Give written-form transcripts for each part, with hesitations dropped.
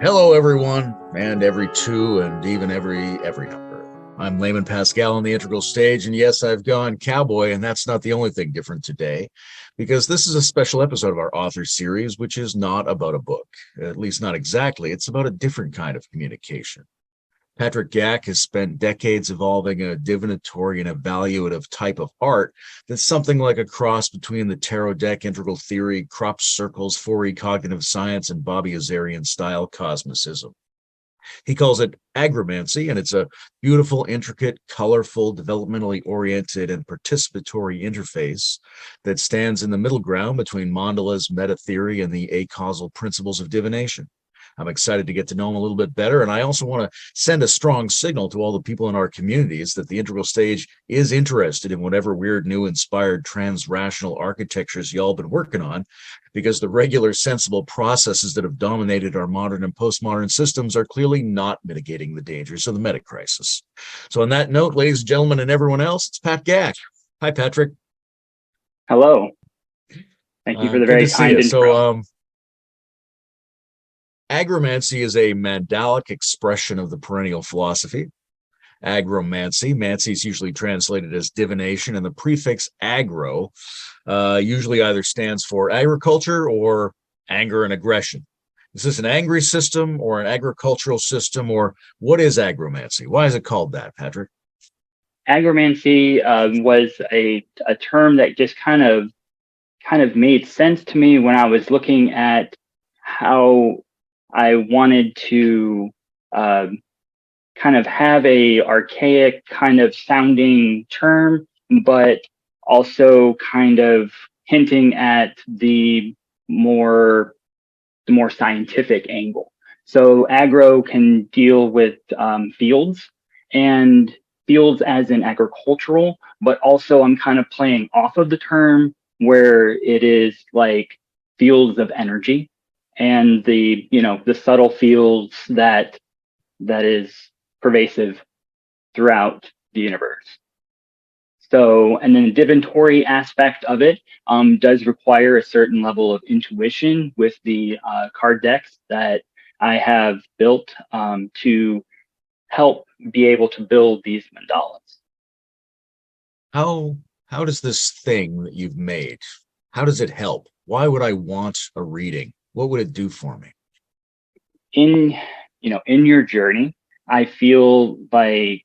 Hello, everyone, and every two, and even every number. I'm Layman Pascal on the integral stage, and yes, I've gone cowboy, and that's not the only thing different today, because this is a special episode of our author series, which is not about a book, at least not exactly. It's about a different kind of communication. Patrick Gac has spent decades evolving a divinatory and evaluative type of art that's something like a cross between the tarot deck integral theory, crop circles, 4E cognitive science, and Bobby Azarian style cosmicism. He calls it Agromancy, and it's a beautiful, intricate, colorful, developmentally oriented, and participatory interface that stands in the middle ground between mandalas, meta theory, and the acausal principles of divination. I'm excited to get to know him a little bit better, and I also want to send a strong signal to all the people in our communities that the integral stage is interested in whatever weird, new, inspired, trans-rational architectures y'all been working on, because the regular, sensible processes that have dominated our modern and postmodern systems are clearly not mitigating the dangers of the meta crisis. So on that note, ladies and gentlemen, and everyone else, it's Pat Gac. Hi, Patrick. Hello. Thank you for the Good very to see kind you. intro. Agromancy is a mandalic expression of the perennial philosophy. Agromancy, mancy is usually translated as divination, and the prefix agro usually either stands for agriculture or anger and aggression. Is this an angry system or an agricultural system, or what is agromancy? Why is it called that, Patrick? Agromancy was a term that just kind of made sense to me when I was looking at how I wanted to kind of have a archaic kind of sounding term, but also kind of hinting at the more scientific angle. So agro can deal with fields, and fields as in agricultural, but also I'm kind of playing off of the term where it is like fields of energy and the subtle fields that is pervasive throughout the universe. So, and then the divinatory aspect of it does require a certain level of intuition with the card decks that I have built to help be able to build these mandalas. How does this thing that you've made, how does it help? Why would I want a reading? What would it do for me? In your journey, I feel like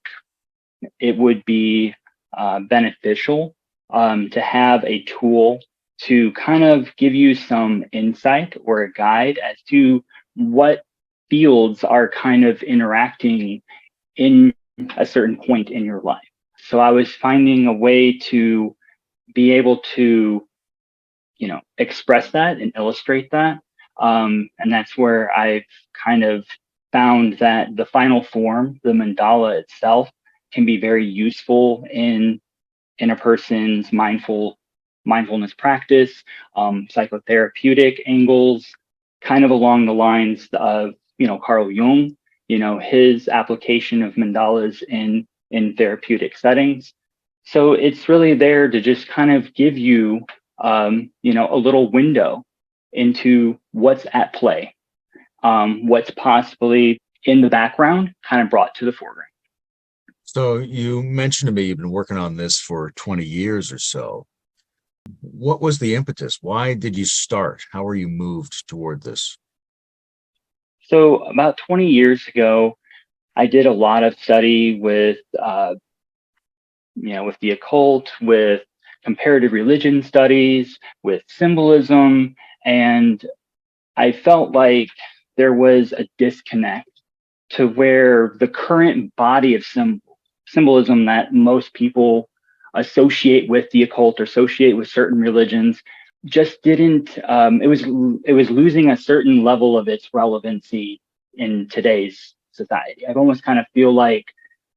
it would be beneficial to have a tool to kind of give you some insight or a guide as to what fields are kind of interacting in a certain point in your life. So I was finding a way to be able to, express that and illustrate that. And that's where I've kind of found that the final form, the mandala itself, can be very useful in a person's mindfulness practice, psychotherapeutic angles, kind of along the lines of Carl Jung, his application of mandalas in therapeutic settings. So it's really there to just kind of give you a little window into what's at play, what's possibly in the background, kind of brought to the foreground. So you mentioned to me you've been working on this for 20 years or so. What was the impetus? Why did you start? How were you moved toward this? So about 20 years ago, I did a lot of study with with the occult, with comparative religion studies, with symbolism, and I felt like there was a disconnect to where the current body of symbolism that most people associate with the occult or associate with certain religions just didn't. It was losing a certain level of its relevancy in today's society. I almost kind of feel like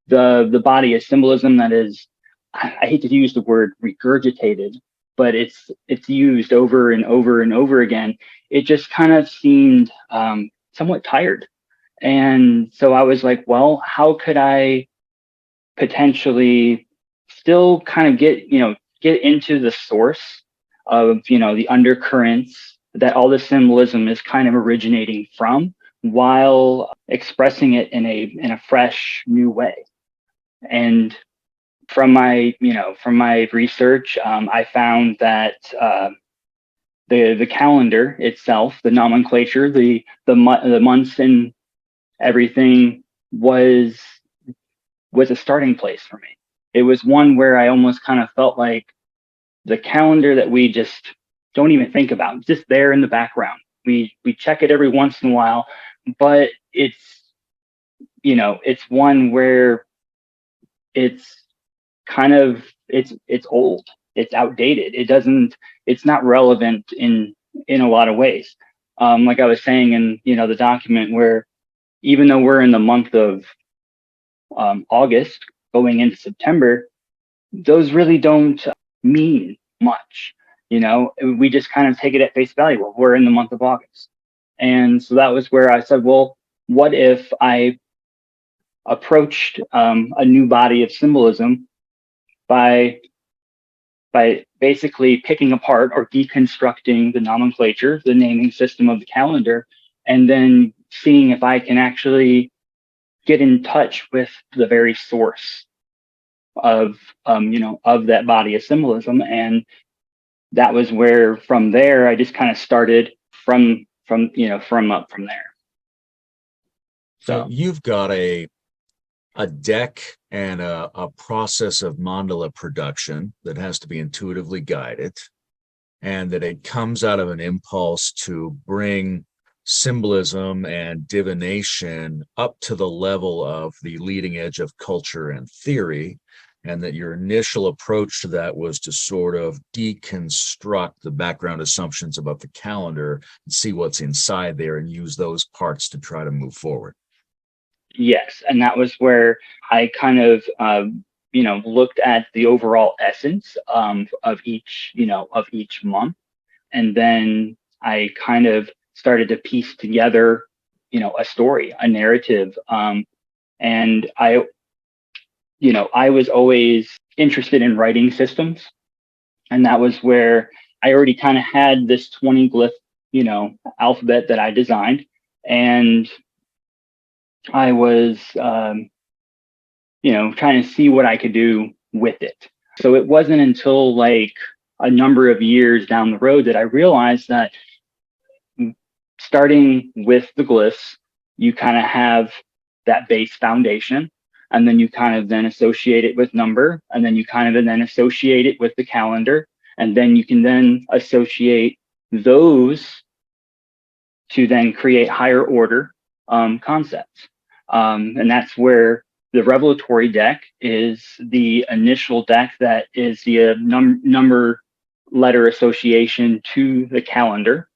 the body of symbolism that is, I hate to use the word regurgitated, but it's used over and over and over again. It just kind of seemed somewhat tired. And so I was like, well, how could I potentially still kind of get into the source of, the undercurrents that all the symbolism is kind of originating from, while expressing it in a fresh new way. And from my research, I found that the calendar itself, the nomenclature, the months and everything was a starting place for me. It was one where I almost kind of felt like the calendar that we just don't even think about, just there in the background. We check it every once in a while, but it's one where it's kind of it's old, it's outdated. It's not relevant in a lot of ways. Like I was saying in the document, where even though we're in the month of August going into September, those really don't mean much. We just kind of take it at face value. Well, we're in the month of August. And so that was where I said, well, what if I approached a new body of symbolism by basically picking apart or deconstructing the nomenclature, the naming system of the calendar, and then seeing if I can actually get in touch with the very source of that body of symbolism. And that was where, from there, I just kind of started from there. So you've got a deck and a process of mandala production that has to be intuitively guided, and that it comes out of an impulse to bring symbolism and divination up to the level of the leading edge of culture and theory, and that your initial approach to that was to sort of deconstruct the background assumptions about the calendar and see what's inside there and use those parts to try to move forward. Yes, and that was where I kind of looked at the overall essence of each month, and then I kind of started to piece together a story, a narrative, and I was always interested in writing systems, and that was where I already kind of had this 20 glyph alphabet that I designed, and I was, trying to see what I could do with it. So it wasn't until like a number of years down the road that I realized that starting with the glyphs, you kind of have that base foundation, and then you kind of then associate it with number, and then you kind of then associate it with the calendar, and then you can then associate those to then create higher order concepts. And that's where the revelatory deck is the initial deck that is the number letter association to the calendar.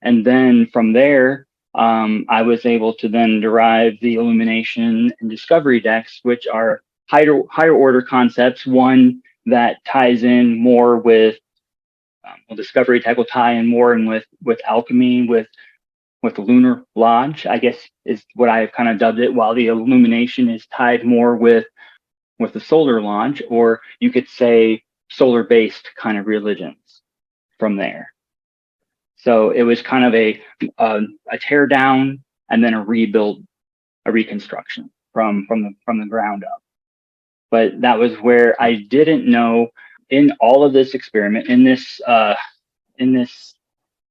And then from there, I was able to then derive the illumination and discovery decks, which are higher order concepts. One that ties in more with discovery deck will tie in more and with alchemy, with the lunar lodge, I guess is what I've kind of dubbed it, while the illumination is tied more with the solar lodge, or you could say solar based kind of religions from there. So it was kind of a tear down and then a rebuild, a reconstruction from the ground up. But that was where I didn't know, in all of this experiment, in this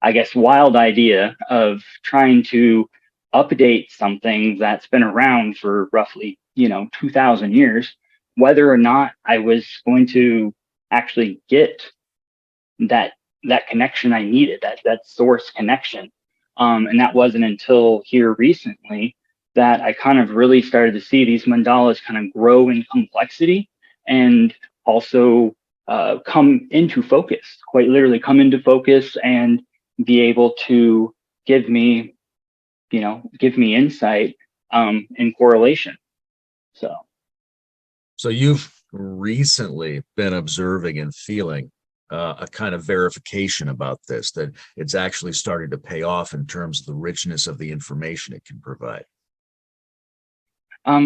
I guess wild idea of trying to update something that's been around for roughly 2,000 years, whether or not I was going to actually get that connection I needed, that source connection. And that wasn't until here recently that I kind of really started to see these mandalas kind of grow in complexity, and also come into focus, quite literally come into focus, and be able to give me insight in correlation. So you've recently been observing and feeling a kind of verification about this, that it's actually starting to pay off in terms of the richness of the information it can provide.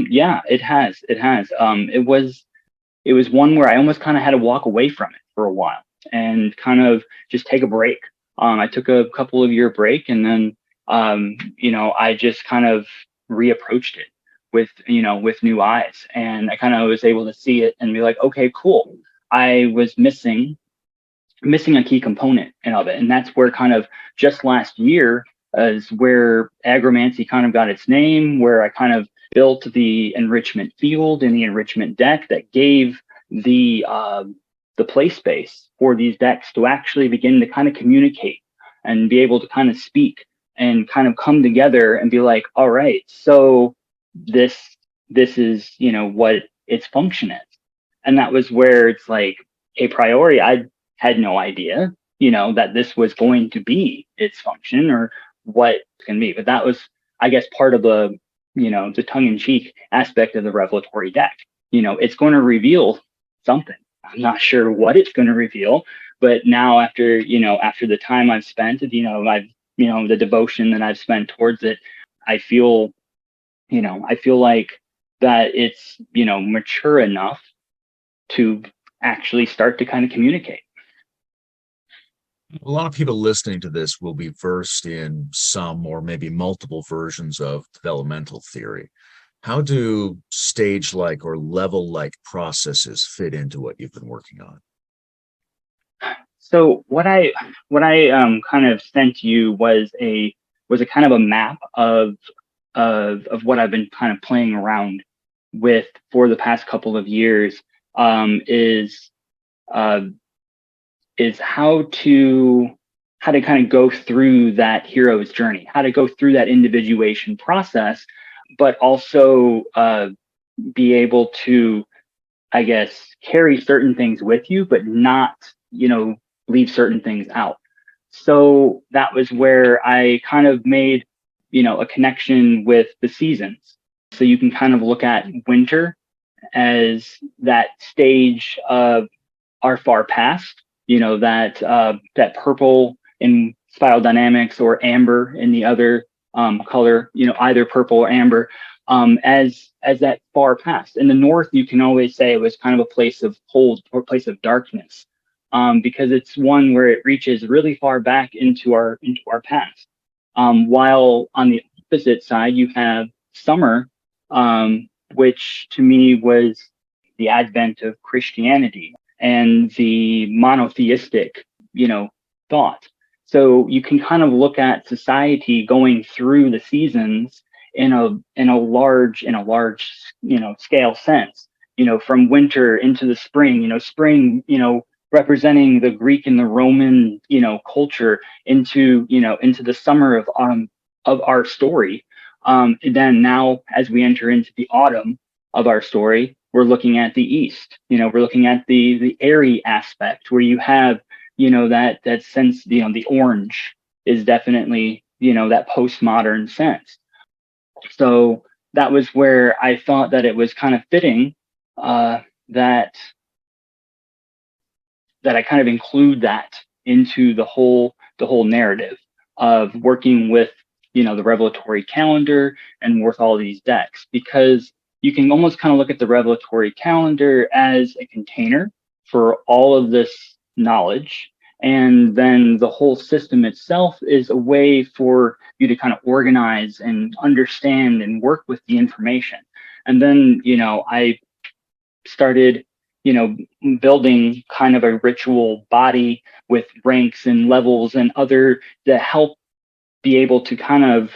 Yeah, it has. It was one where I almost kind of had to walk away from it for a while and kind of just take a break. I took a couple of year break, and then I just kind of reapproached it with, with new eyes. And I kind of was able to see it and be like, okay, cool. I was missing a key component of it. And that's where kind of just last year is where Agromancy kind of got its name, where I kind of built the enrichment field and the enrichment deck that gave the play space for these decks to actually begin to kind of communicate and be able to kind of speak and kind of come together and be like, all right, so this this is, what its function is. And that was where it's like a priori, I had no idea, that this was going to be its function or what it's going to be. But that was, I guess, part of the tongue-in-cheek aspect of the revelatory deck. It's going to reveal something. I'm not sure what it's going to reveal, but now after the time I've spent, the devotion that I've spent towards it, I feel, I feel like that it's, mature enough to actually start to kind of communicate. A lot of people listening to this will be versed in some or maybe multiple versions of developmental theory. How do stage-like or level-like processes fit into what you've been working on? So what I kind of sent you was a kind of a map of what I've been kind of playing around with for the past couple of years. Is uh, is how to kind of go through that hero's journey, how to go through that individuation process, but also be able to, I guess, carry certain things with you, but not, leave certain things out. So that was where I kind of made, a connection with the seasons. So you can kind of look at winter as that stage of our far past, that purple in spiral dynamics or amber in the other color, either purple or amber, as that far past. In the north, you can always say it was kind of a place of cold or a place of darkness, because it's one where it reaches really far back into our past. While on the opposite side, you have summer, which to me was the advent of Christianity and the monotheistic, thought. So you can kind of look at society going through the seasons in a large scale sense. From winter into the spring. Spring, representing the Greek and the Roman, culture into the summer of our story. And then now, as we enter into the autumn of our story, we're looking at the east. We're looking at the airy aspect where you have, that sense. The orange is definitely, that postmodern sense. So that was where I thought that it was kind of fitting, that I kind of include that into the whole narrative of working with, the revelatory calendar and with all these decks, because you can almost kind of look at the revelatory calendar as a container for all of this knowledge. And then the whole system itself is a way for you to kind of organize and understand and work with the information. And then, I started, building kind of a ritual body with ranks and levels and other that help be able to kind of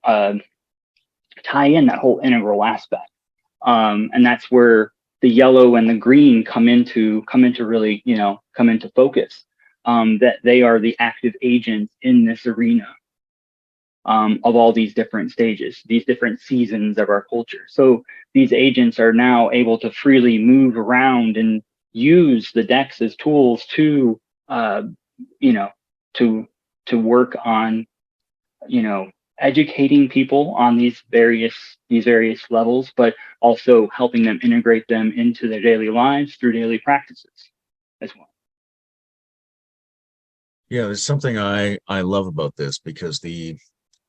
uh, tie in that whole integral aspect. And that's where the yellow and the green come into really, come into focus. That they are the active agents in this arena, of all these different stages, these different seasons of our culture. So these agents are now able to freely move around and use the decks as tools to, you know, to work on, educating people on these various levels, but also helping them integrate them into their daily lives through daily practices as well. Yeah, there's something I love about this because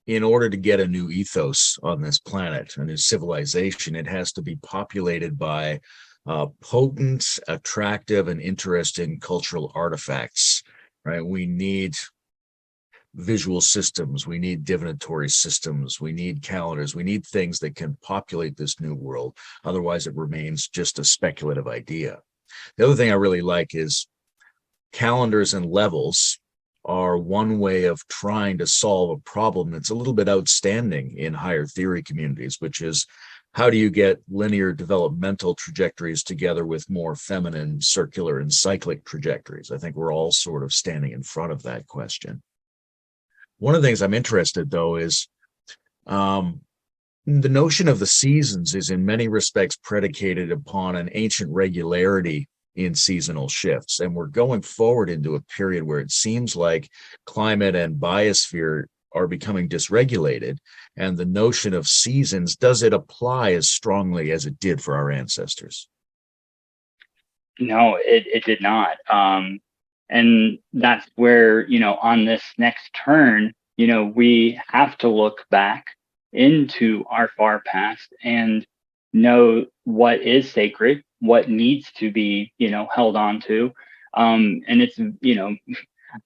in order to get a new ethos on this planet, a new civilization, it has to be populated by potent, attractive, and interesting cultural artifacts, right? We need visual systems, we need divinatory systems, we need calendars, we need things that can populate this new world. Otherwise, it remains just a speculative idea. The other thing I really like is calendars and levels are one way of trying to solve a problem that's a little bit outstanding in higher theory communities, which is how do you get linear developmental trajectories together with more feminine, circular, and cyclic trajectories? I think we're all sort of standing in front of that question. One of the things I'm interested, though, is the notion of the seasons is in many respects predicated upon an ancient regularity in seasonal shifts. And we're going forward into a period where it seems like climate and biosphere are becoming dysregulated. And the notion of seasons, does it apply as strongly as it did for our ancestors? No, it did not. And that's where, on this next turn, we have to look back into our far past and know what is sacred, what needs to be, held on to. And it's,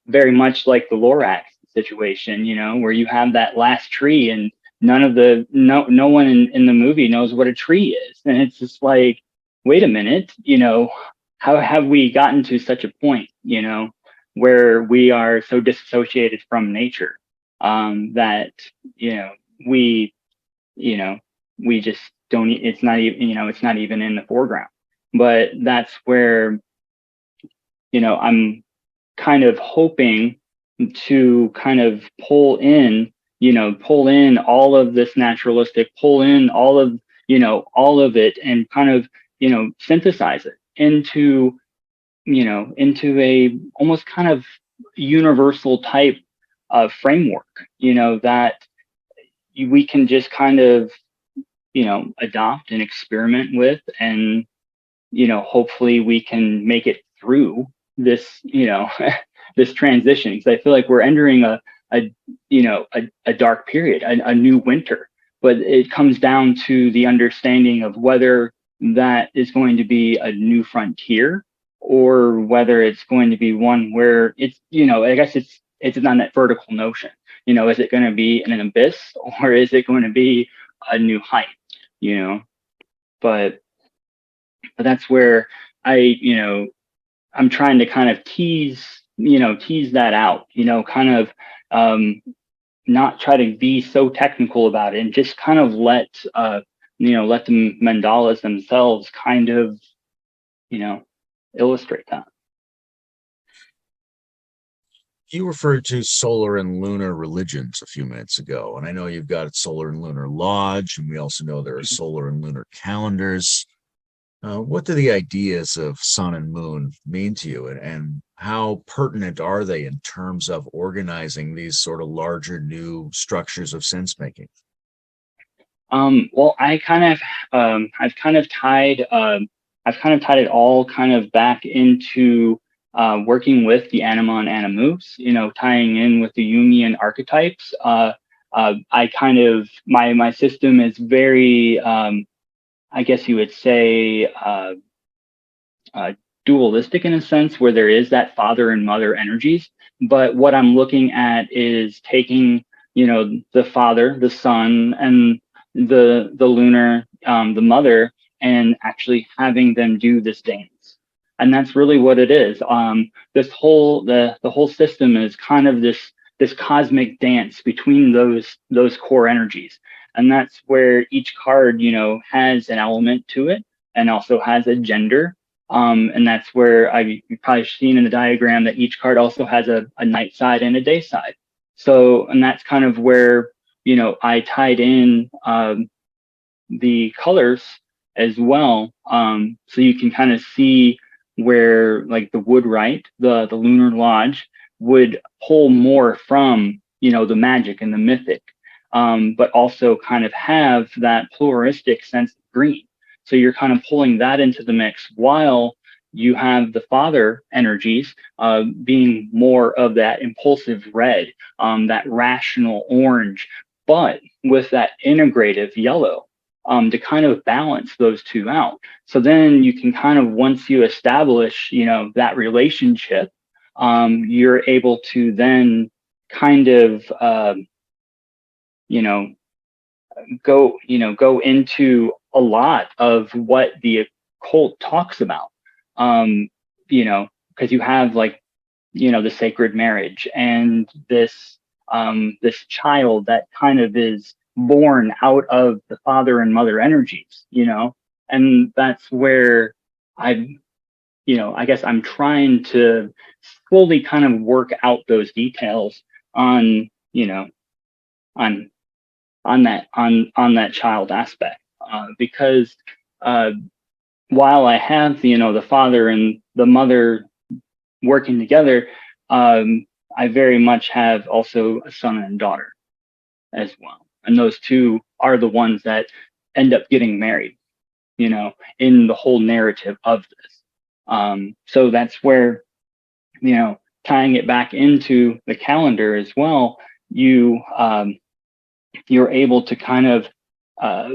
very much like the Lorax situation, where you have that last tree and no one in the movie knows what a tree is. And it's just like, wait a minute, how have we gotten to such a point, where we are so disassociated from nature, that, we, we just don't, it's not even, it's not even in the foreground. But that's where, I'm kind of hoping to kind of pull in all of this naturalistic, pull in all of it and kind of, synthesize it into a almost kind of universal type of framework, that we can just kind of, adopt and experiment with, and, hopefully we can make it through this, this transition. Because I feel like we're entering a dark period, a new winter, but it comes down to the understanding of whether that is going to be a new frontier or whether it's going to be one where it's, I guess it's on that vertical notion. Is it going to be in an abyss or is it going to be a new height? But that's where I'm trying to kind of tease that out, kind of not try to be so technical about it and just kind of let the mandalas themselves kind of, illustrate that. You referred to solar and lunar religions a few minutes ago, and I know you've got Solar and Lunar Lodge, and we also know there are solar and lunar calendars. What do the ideas of sun and moon mean to you, and how pertinent are they in terms of organizing these sort of larger new structures of sense making? Well, I've kind of tied it all kind of back into working with the anima and animus, tying in with the Jungian archetypes. I kind of, my system is very, I guess you would say, dualistic in a sense, where there is that father and mother energies. But what I'm looking at is taking, the father, the sun, and the lunar, the mother, and actually having them do this dance. And that's really what it is. The whole system is kind of this cosmic dance between those core energies. And that's where each card, has an element to it and also has a gender. And that's where you've probably seen in the diagram that each card also has a night side and a day side. So, and that's kind of where, I tied in the colors as well. So you can kind of see where like the woodwright, the lunar lodge would pull more from, the magic and the mythic, but also kind of have that pluralistic sense of green. So you're kind of pulling that into the mix while you have the father energies being more of that impulsive red, that rational orange, but with that integrative yellow, to kind of balance those two out. So then you can kind of, once you establish, that relationship, you're able to then kind of, you know, go into a lot of what the occult talks about. Because you have like, the sacred marriage and this child that kind of is born out of the father and mother energies, and that's where I, I guess I'm trying to slowly kind of work out those details on, on that child aspect, because uh, while I have the father and the mother working together, I very much have also a son and daughter as well, and those two are the ones that end up getting married, in the whole narrative of this. So that's where, tying it back into the calendar as well, you're able to kind of uh,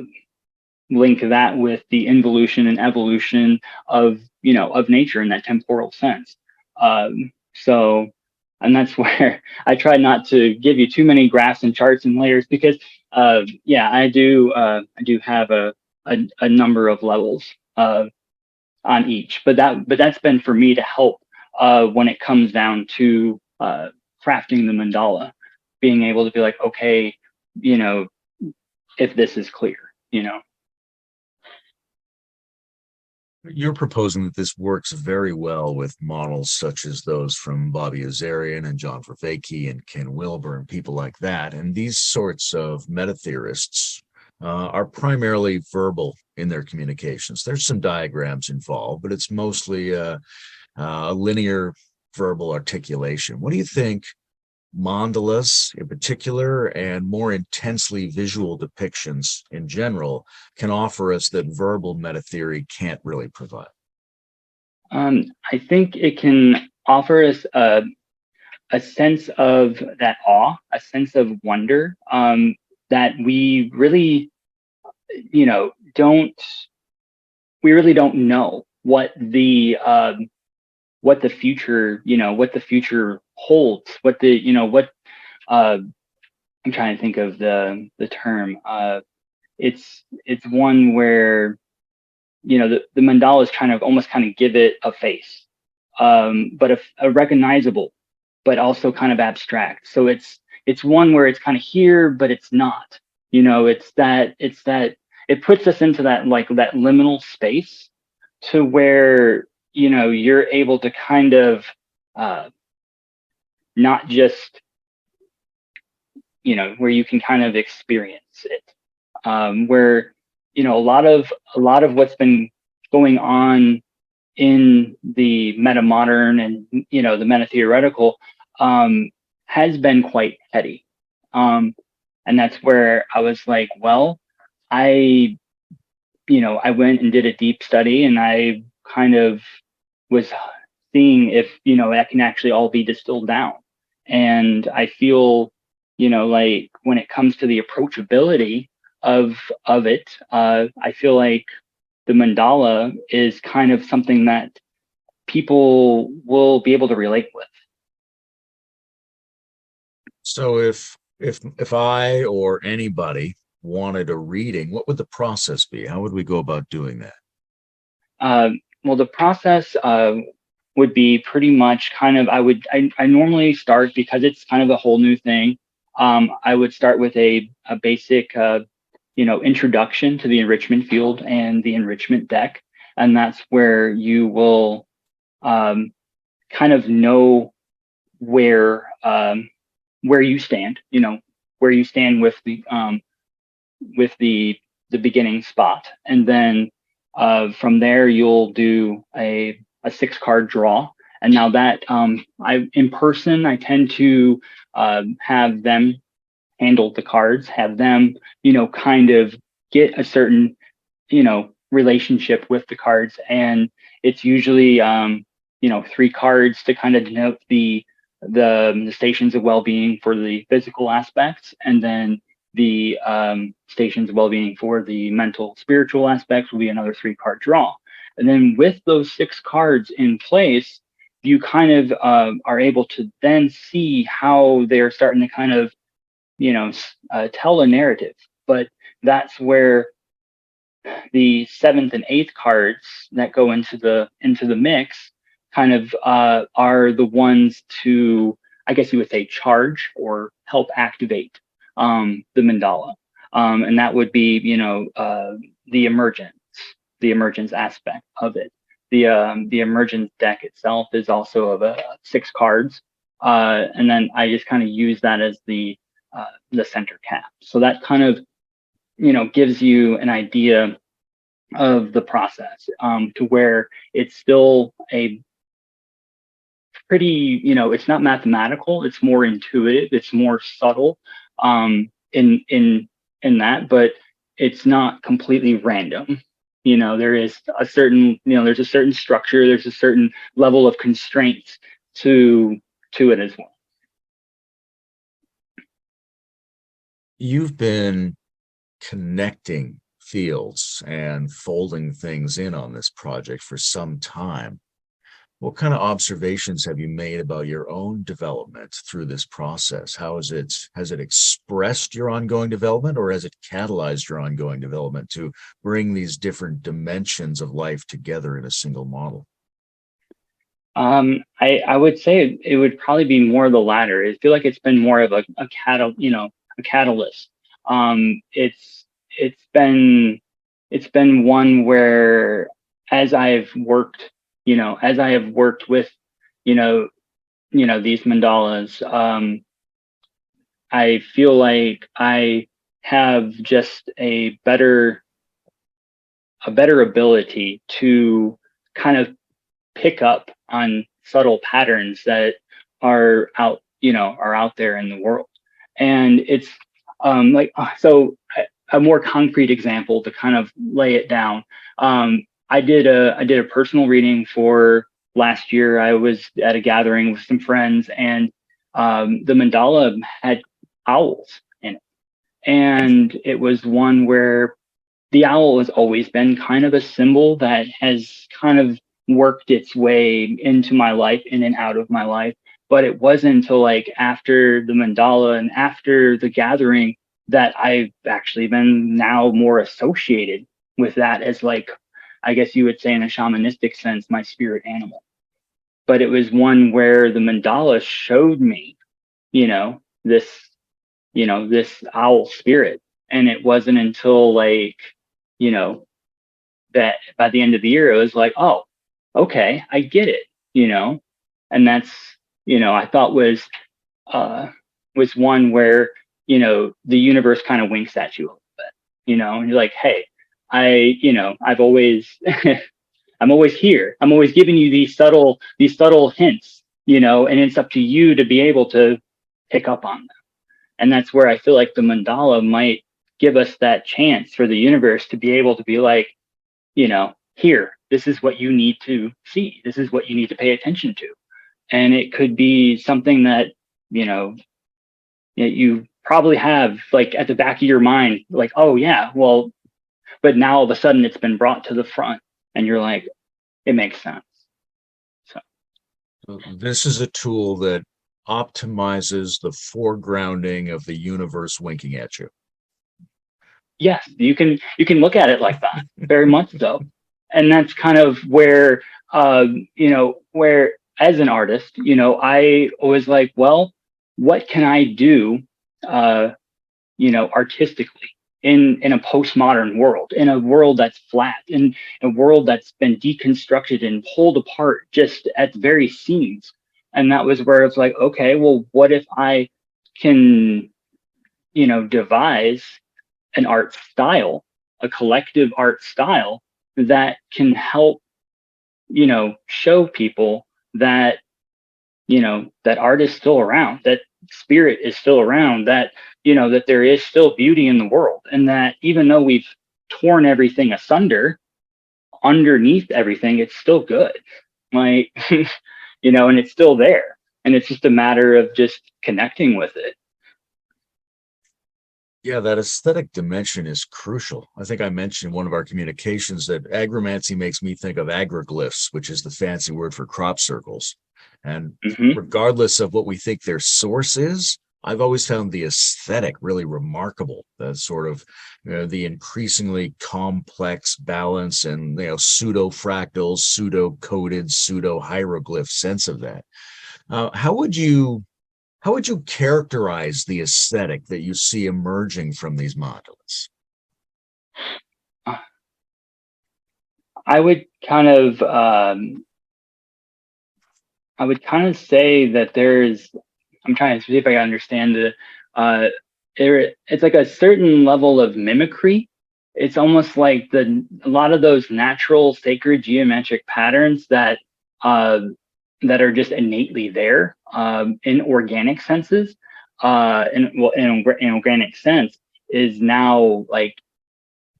link that with the involution and evolution of nature in that temporal sense. So, and that's where I try not to give you too many graphs and charts and layers, because yeah, I do have a number of levels on each, but that's been for me to help when it comes down to crafting the mandala, being able to be like, okay, you know if this is clear, You're proposing that this works very well with models such as those from Bobby Azarian and John Vervaeke and Ken Wilber and people like that. And these sorts of meta-theorists are primarily verbal in their communications. There's some diagrams involved, but it's mostly a linear verbal articulation. What do you think mandalas in particular and more intensely visual depictions in general can offer us that verbal meta theory can't really provide? I think it can offer us a sense of that awe, a sense of wonder, that don't we really don't know what the future holds, what I'm trying to think of the term. It's one where, the mandalas kind of give it a face, but a recognizable, but also kind of abstract. So it's one where it's kind of here, but it's not. It's that it puts us into that, like, that liminal space, to where you're able to kind of uh, not just, where you can kind of experience it, where a lot of what's been going on in the meta modern and the meta theoretical, has been quite heady, and that's where I was like, well, I I went and did a deep study, and I kind of was seeing if that can actually all be distilled down. And I feel, like, when it comes to the approachability of it, I feel like the mandala is kind of something that people will be able to relate with. So if I or anybody wanted a reading, what would the process be? How would we go about doing that? Well, the process would be pretty much kind of, I normally start, because it's kind of a whole new thing. I would start with a basic, introduction to the enrichment field and the enrichment deck. And that's where you will kind of know where you stand, where you stand with the beginning spot. And then from there, you'll do a 6-card draw. And now that in person, I tend to have them handle the cards, have them, kind of get a certain, relationship with the cards. And it's usually, 3 cards to kind of denote the stations of well-being for the physical aspects, and then the stations of well-being for the mental spiritual aspects will be another 3-card draw. And then with those 6 cards in place, you kind of are able to then see how they're starting to kind of, tell a narrative. But that's where the seventh and eighth cards that go into the mix kind of are the ones to, I guess you would say, charge or help activate the mandala, and that would be the emergence aspect of it. The emergence deck itself is also of 6 cards, and then I just kind of use that as the center cap. So that kind of gives you an idea of the process, to where it's still a pretty, it's not mathematical, it's more intuitive, it's more subtle, in that, but it's not completely random. There is a certain, there's a certain structure, there's a certain level of constraints to it as well. You've been connecting fields and folding things in on this project for some time. What kind of observations have you made about your own development through this process? Has it expressed your ongoing development, or has it catalyzed your ongoing development to bring these different dimensions of life together in a single model? I would say it would probably be more the latter. I feel like it's been more of a catalyst. It's been one where, as I've worked, with, these mandalas, I feel like I have just a better ability to kind of pick up on subtle patterns that are out there in the world. And it's so a more concrete example to kind of lay it down. I did a personal reading for last year. I was at a gathering with some friends, and the mandala had owls in it. And it was one where the owl has always been kind of a symbol that has kind of worked its way into my life, in and out of my life. But it wasn't until like after the mandala and after the gathering that I've actually been now more associated with that as, like, I guess you would say in a shamanistic sense, my spirit animal. But it was one where the mandala showed me, this, this owl spirit. And it wasn't until, like, that by the end of the year, it was like, oh, okay, I get it, and that's, I thought was one where, the universe kind of winks at you a little bit, and you're like, hey, I've always, I'm always here. I'm always giving you these subtle hints, and it's up to you to be able to pick up on them. And that's where I feel like the mandala might give us that chance for the universe to be able to be like, here, this is what you need to see. This is what you need to pay attention to. And it could be something that, you probably have like at the back of your mind, like, oh yeah, well, but now all of a sudden it's been brought to the front and you're like, it makes sense. So this is a tool that optimizes the foregrounding of the universe winking at you. Yes, you can look at it like that, very much so. And that's kind of where, where as an artist, I was like, well, what can I do, artistically in a postmodern world, in a world that's flat, in a world that's been deconstructed and pulled apart just at the very seams. And that was where it's like, okay, well, what if I can, devise an art style, a collective art style that can help, show people that, that art is still around, that spirit is still around, that, that there is still beauty in the world. And that even though we've torn everything asunder, underneath everything, it's still good. Like, and it's still there. And it's just a matter of just connecting with it. Yeah, that aesthetic dimension is crucial. I think I mentioned in one of our communications that agromancy makes me think of agroglyphs, which is the fancy word for crop circles. And Hmm. regardless of what we think their source is, I've always found the aesthetic really remarkable. The sort of, the increasingly complex balance and, pseudo fractals, pseudo coded, pseudo hieroglyph sense of that. How would you characterize the aesthetic that you see emerging from these mandalas? I would kind of say that there's. I'm trying to see if I understand the. Uh, it's like a certain level of mimicry. It's almost like a lot of those natural sacred geometric patterns uh, that are just innately there in organic senses. In organic sense is now like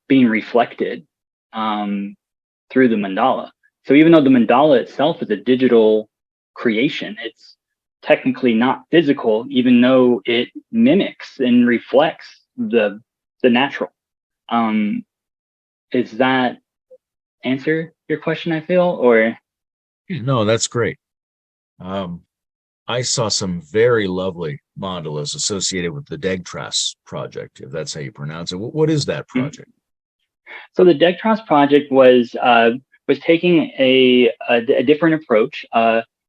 being reflected through the mandala. So even though the mandala itself is a digital creation, it's technically not physical, even though it mimics and reflects the natural. Um, is that answer your question? I feel, or No, that's great. Um, I saw some very lovely mandalas associated with the Degtras Project, if that's how you pronounce it. What is that Mhm. project? So the Degtras project was taking a different approach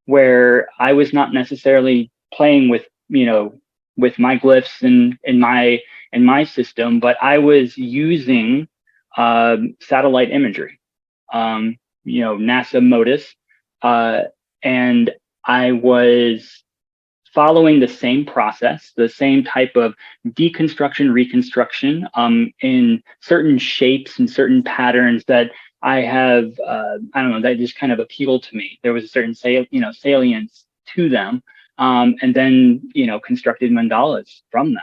where I was not necessarily playing with with my glyphs in my system, but I was using satellite imagery, NASA MODIS, uh, and I was following the same process, the same type of deconstruction, reconstruction in certain shapes and certain patterns that I have, I don't know, that just kind of appealed to me. There was a certain, salience to them, and then, constructed mandalas from them.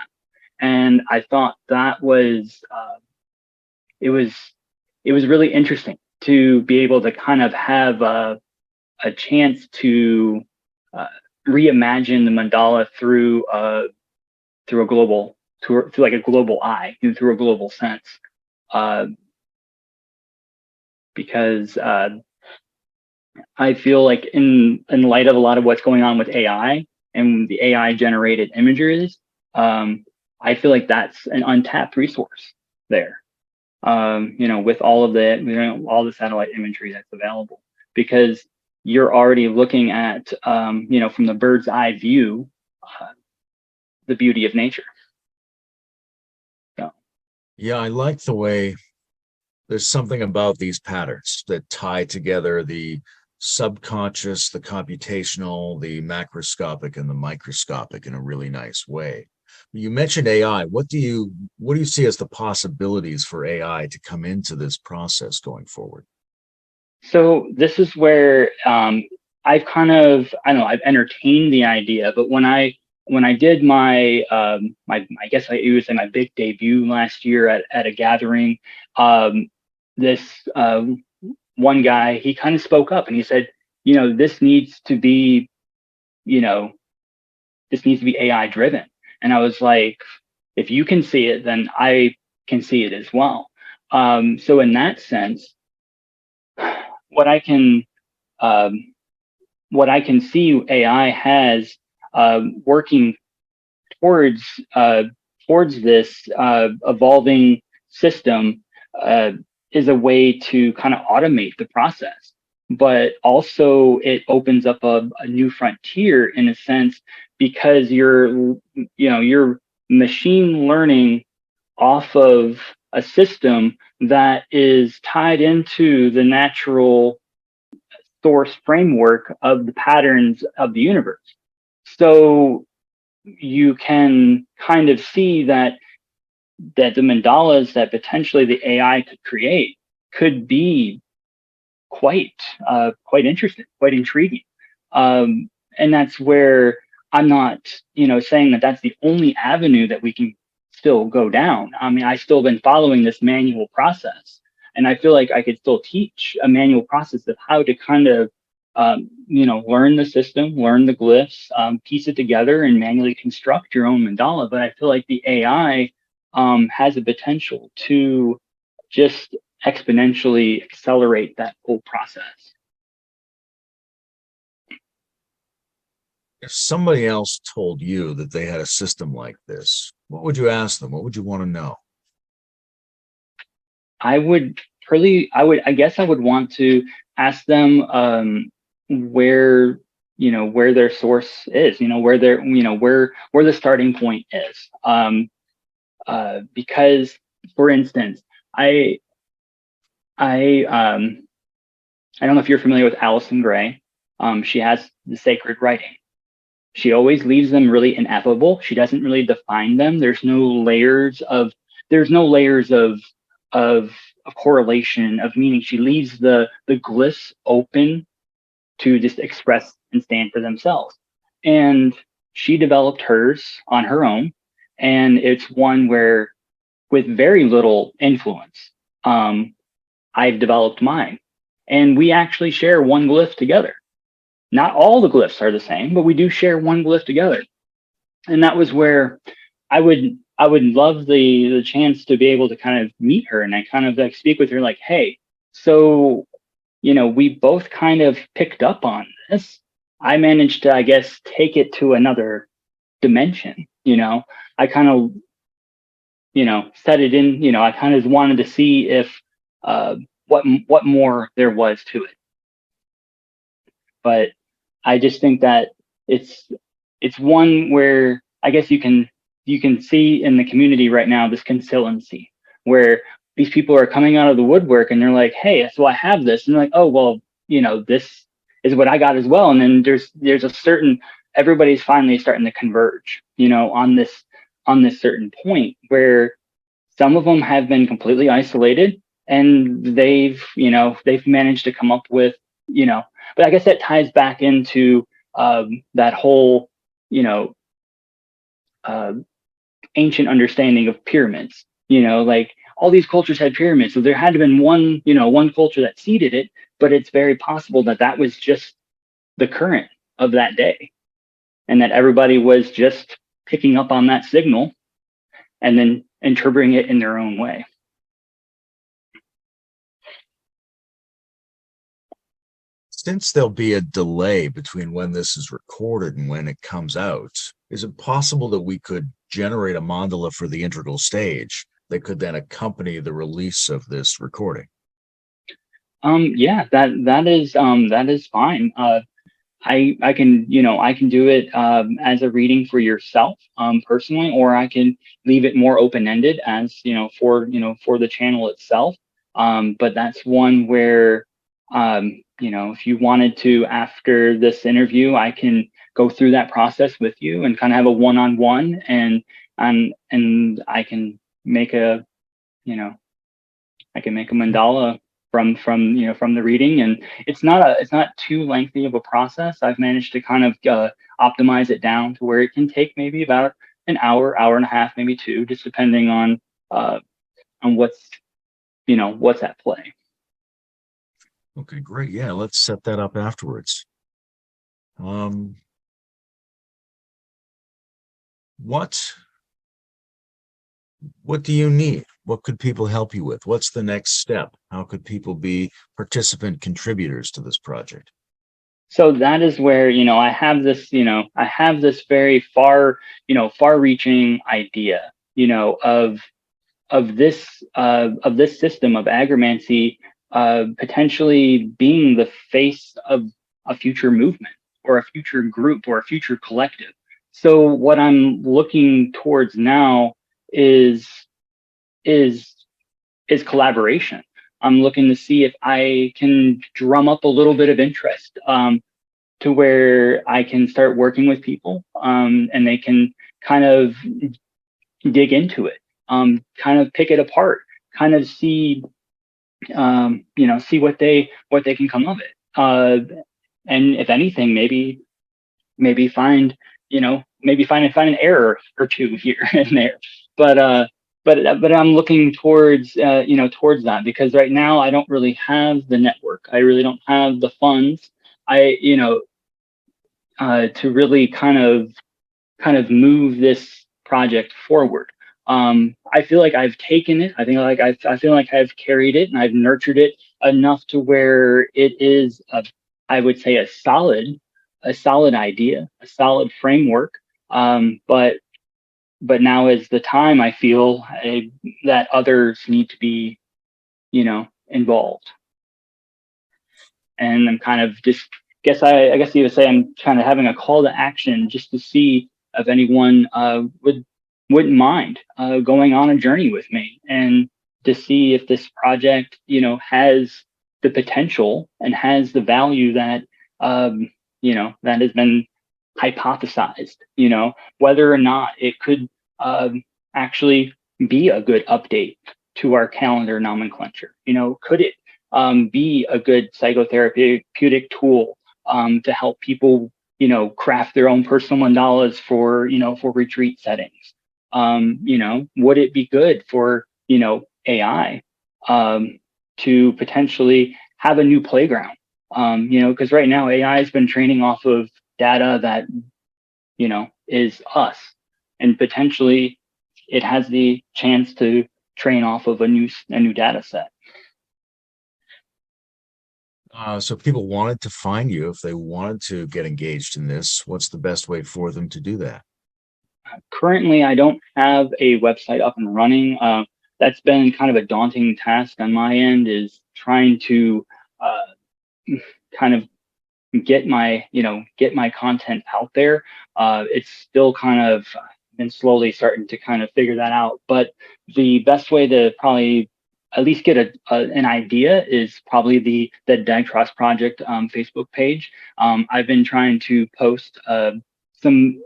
And I thought that it was, it was really interesting to be able to kind of have a chance to uh, reimagine the mandala through a global through like a global eye, through a global sense, uh, because I feel like in light of a lot of what's going on with AI and the AI generated images, I feel like that's an untapped resource there. With all of all the satellite imagery that's available, because you're already looking at, from the bird's eye view, uh, the beauty of nature. So, Yeah, I like the way there's something about these patterns that tie together the subconscious, the computational, the macroscopic, and the microscopic in a really nice way. You mentioned AI. What do you see as the possibilities for AI to come into this process going forward? so this is where I've kind of, I don't know, I've entertained the idea, but when I did my I guess you would say my big debut last year at a gathering, um, this one guy, he kind of spoke up and he said, this needs to be, you know, this needs to be AI driven. And I was like, if you can see it, then I can see it as well. So in that sense, what I can um, what I can see AI has working towards uh, towards this evolving system uh, is a way to kind of automate the process, but also it opens up a new frontier in a sense because you're machine learning off of a system that is tied into the natural source framework of the patterns of the universe. So you can kind of see that the mandalas that potentially the AI could create could be quite interesting, quite intriguing. And that's where I'm not, saying that that's the only avenue that we can still go down. I mean, I still been following this manual process, and I feel like I could still teach a manual process of how to kind of, learn the system, learn the glyphs, piece it together, and manually construct your own mandala. But I feel like the AI has a potential to just exponentially accelerate that whole process. If somebody else told you that they had a system like this, what would you ask them? What would you want to know? I guess I would want to ask them where, where their source is, where their, where the starting point is. Because, for instance, I I I don't know if you're familiar with Alison Gray. She has the sacred writing. She always leaves them really ineffable. She doesn't really define them. There's no layers of correlation of meaning. She leaves the glyphs open to just express and stand for themselves. And she developed hers on her own, and it's one where with very little influence, I've developed mine, and we actually share one glyph together. Not all the glyphs are the same, but we do share one glyph together. And that was where I would love the chance to be able to kind of meet her and I kind of like speak with her like, hey, so we both kind of picked up on this. I managed to, I guess, take it to another dimension. I kind of set it in. I kind of wanted to see if what more there was to it. But I just think that it's it's one where I guess you can see in the community right now this consistency where these people are coming out of the woodwork and they're like, hey, so I have this, and they're like, oh well, this is what I got as well. And then there's a certain everybody's finally starting to converge, on this certain point where some of them have been completely isolated and they've managed to come up with, but I guess that ties back into that whole, you know, uh, ancient understanding of pyramids. Like all these cultures had pyramids, so there had to have been one culture that seeded it. But it's very possible that that was just the current of that day, and that everybody was just picking up on that signal and then interpreting it in their own way. Since there'll be a delay between when this is recorded and when it comes out, is it possible that we could generate a mandala for the integral stage that could then accompany the release of this recording? Yeah, that is fine. I can do it as a reading for yourself personally, or I can leave it more open ended as for the channel itself. But that's one where if you wanted to after this interview, I can go through that process with you and kind of have a one on one, and I can make a you know I can make a mandala from the reading, and it's not too lengthy of a process. I've managed to kind of optimize it down to where it can take maybe about an hour and a half, maybe two, just depending on what's at play. Okay, great. Yeah, let's set that up afterwards. Um, what what do you need? What could people help you with? What's the next step? How could people be participant contributors to this project? So that is where I have this very far-reaching idea, of this system of agromancy potentially being the face of a future movement or a future group or a future collective. So what I'm looking towards now is is is collaboration. I'm looking to see if I can drum up a little bit of interest to where I can start working with people and they can kind of dig into it, kind of pick it apart, kind of see what they can come of it. And if anything, maybe find an error or two here and there. But but I'm looking towards that, because right now I don't really have the network. I really don't have the funds. To really kind of move this project forward. I feel like I've taken it. I feel like I've carried it and I've nurtured it enough to where it is I would say a solid a solid idea, a solid framework. But now is the time I feel that others need to be, involved. And I'm kind of just I guess you would say I'm kind of having a call to action just to see if anyone wouldn't mind going on a journey with me, and to see if this project has the potential and has the value that that has been hypothesized, whether or not it could actually be a good update to our calendar nomenclature. Could it be a good psychotherapeutic tool to help people, craft their own personal mandalas for retreat settings? Would it be good for, AI to potentially have a new playground? Because right now AI has been training off of data that, is us, and potentially it has the chance to train off of a new data set. So if people wanted to find you, if they wanted to get engaged in this, what's the best way for them to do that? Currently, I don't have a website up and running. That's been kind of a daunting task on my end, is trying to kind of get my content out there. It's still kind of been slowly starting to kind of figure that out. But the best way to probably at least get an idea is probably the Degtras Project Facebook page. I've been trying to post some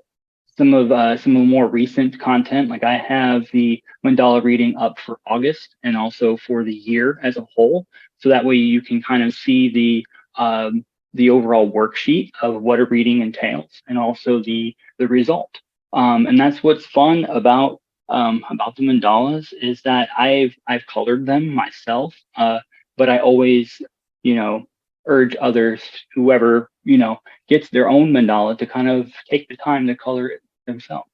of more recent content. Like, I have the mandala reading up for August and also for the year as a whole, so that way you can kind of see the overall worksheet of what a reading entails, and also the result. And that's what's fun about the mandalas, is that I've colored them myself, but I always, urge others, whoever gets their own mandala, to kind of take the time to color it themselves,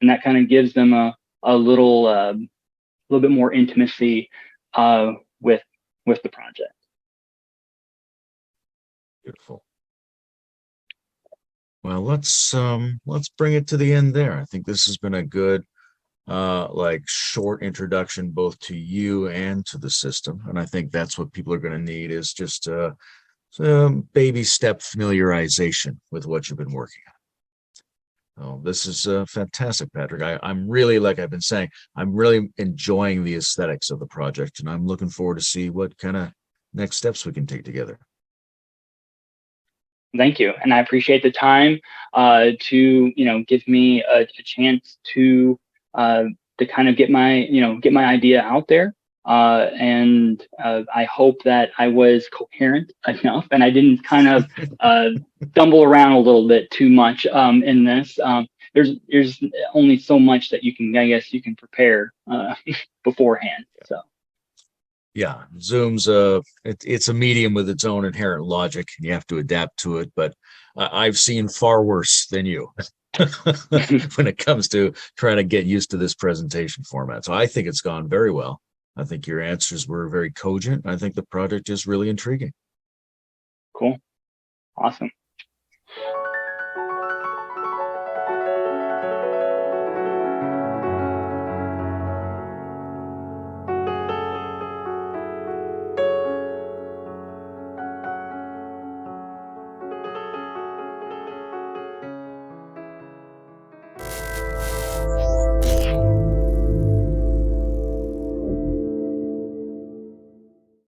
and that kind of gives them a little bit more intimacy with the project. Beautiful. Well, let's bring it to the end there. I think this has been a good short introduction both to you and to the system, and I think that's what people are going to need, is just some baby step familiarization with what you've been working on. Oh, this is fantastic, Patrick. I'm really, like I've been saying, I'm really enjoying the aesthetics of the project, and I'm looking forward to see what kind of next steps we can take together. Thank you, and I appreciate the time to give me a chance to kind of get my idea out there, and I hope that I was coherent enough, and I didn't kind of stumble around a little bit too much in this. There's only so much that you can prepare beforehand. So. Yeah, Zoom's it's a medium with its own inherent logic, and you have to adapt to it. But I've seen far worse than you when it comes to trying to get used to this presentation format. So I think it's gone very well. I think your answers were very cogent. I think the project is really intriguing. Cool. Awesome.